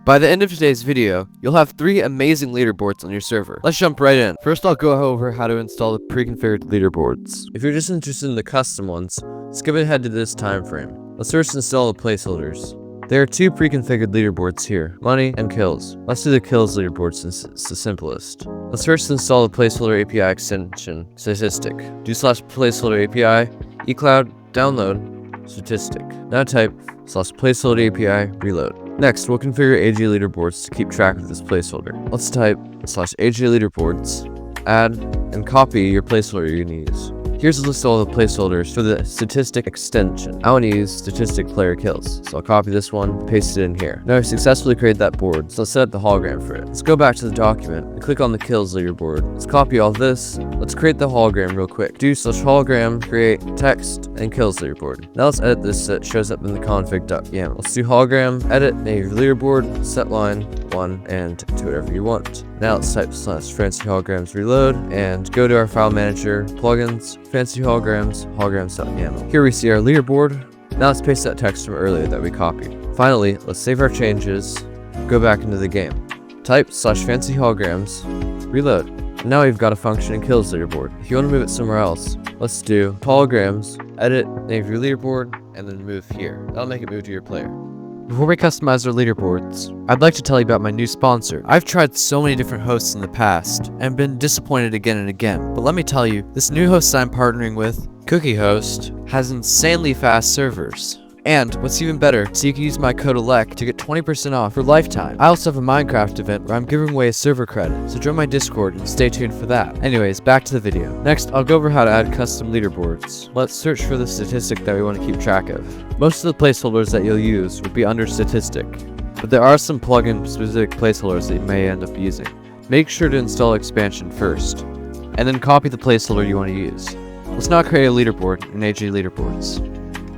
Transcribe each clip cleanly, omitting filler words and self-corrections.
By the end of today's video, you'll have 3 amazing leaderboards on your server. Let's jump right in. First, I'll go over how to install the pre-configured leaderboards. If you're just interested in the custom ones, skip ahead to this time frame. Let's first install the placeholders. There are 2 pre-configured leaderboards here, money and kills. Let's do the kills leaderboard since it's the simplest. Let's first install the placeholder API extension, statistic. Do /placeholder API, eCloud, download, statistic. Now type /placeholder API, reload. Next, we'll configure AG leaderboards to keep track of this placeholder. Let's type /AG leaderboards, add, and copy your placeholder you're going to use. Here's a list of all the placeholders for the statistic extension. I want to use statistic player kills, so I'll copy this one, paste it in here. Now I've successfully created that board, so let's set up the hologram for it. Let's go back to the document and click on the kills leaderboard. Let's copy all this. Let's create the hologram real quick. Do /hologram, create text, and kills leaderboard. Now let's edit this so it shows up in the config.yaml. Let's do hologram, edit, name your leaderboard, set line 1, and to whatever you want. Now let's type /fancy holograms reload and go to our file manager, plugins, fancy holograms, holograms.yaml. Here we see our leaderboard. Now let's paste that text from earlier that we copied. Finally, let's save our changes, go back into the game. Type /fancy holograms, reload. And now we've got a function in kills leaderboard. If you want to move it somewhere else, let's do holograms, edit, name your leaderboard, and then move here. That'll make it move to your player. Before we customize our leaderboards, I'd like to tell you about my new sponsor. I've tried so many different hosts in the past and been disappointed again and again, but let me tell you, this new host I'm partnering with, Cookie Host, has insanely fast servers. And what's even better, so you can use my code Elec to get 20% off for lifetime. I also have a Minecraft event where I'm giving away a server credit, so join my Discord and stay tuned for that. Anyways, back to the video. Next, I'll go over how to add custom leaderboards. Let's search for the statistic that we want to keep track of. Most of the placeholders that you'll use would be under statistic, but there are some plugin specific placeholders that you may end up using. Make sure to install expansion first, and then copy the placeholder you want to use. Let's now create a leaderboard in AG leaderboards.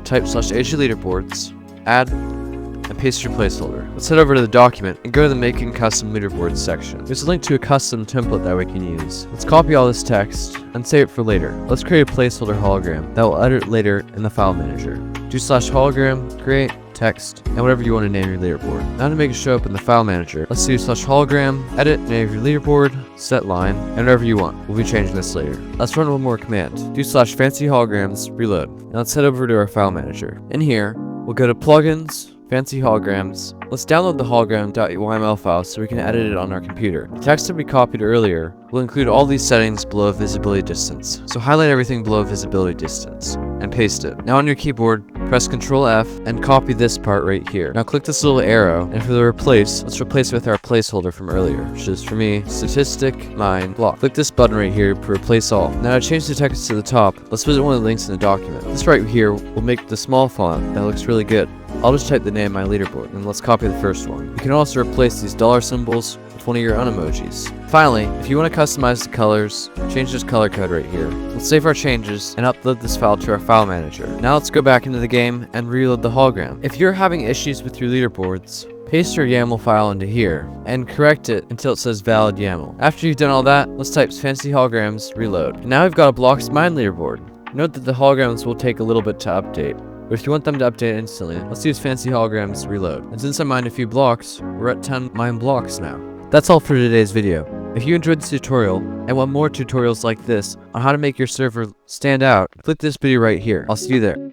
Type /AG leaderboards, add, and paste your placeholder. Let's head over to the document and go to the making custom leaderboards section. There's a link to a custom template that we can use. Let's copy all this text and save it for later. Let's create a placeholder hologram that we'll edit later in the file manager. Do /hologram, create, text, and whatever you want to name your leaderboard. Now to make it show up in the file manager, let's do /hologram, edit, name your leaderboard, set line, and whatever you want. We'll be changing this later. Let's run one more command. Do /fancy holograms, reload. Now let's head over to our file manager. In here, we'll go to plugins, fancy holograms. Let's download the hologram.yml file so we can edit it on our computer. The text that we copied earlier will include all these settings below visibility distance. So highlight everything below visibility distance and paste it. Now on your keyboard, press Ctrl F and copy this part right here. Now click this little arrow, and for the replace, let's replace it with our placeholder from earlier, which is for me, statistic, mine, block. Click this button right here to replace all. Now to change the text to the top, let's visit one of the links in the document. This right here will make the small font that looks really good. I'll just type the name of my leaderboard, and let's copy the first one. You can also replace these dollar symbols with one of your own emojis. Finally, if you want to customize the colors, change this color code right here. Let's save our changes and upload this file to our file manager. Now let's go back into the game and reload the hologram. If you're having issues with your leaderboards, paste your YAML file into here and correct it until it says valid YAML. After you've done all that, let's type fancy holograms, reload. And now we've got a blocks mine leaderboard. Note that the holograms will take a little bit to update, but if you want them to update instantly, let's use fancy holograms reload. And since I mined a few blocks, we're at 10 mined blocks now. That's all for today's video. If you enjoyed this tutorial and want more tutorials like this on how to make your server stand out, click this video right here. I'll see you there.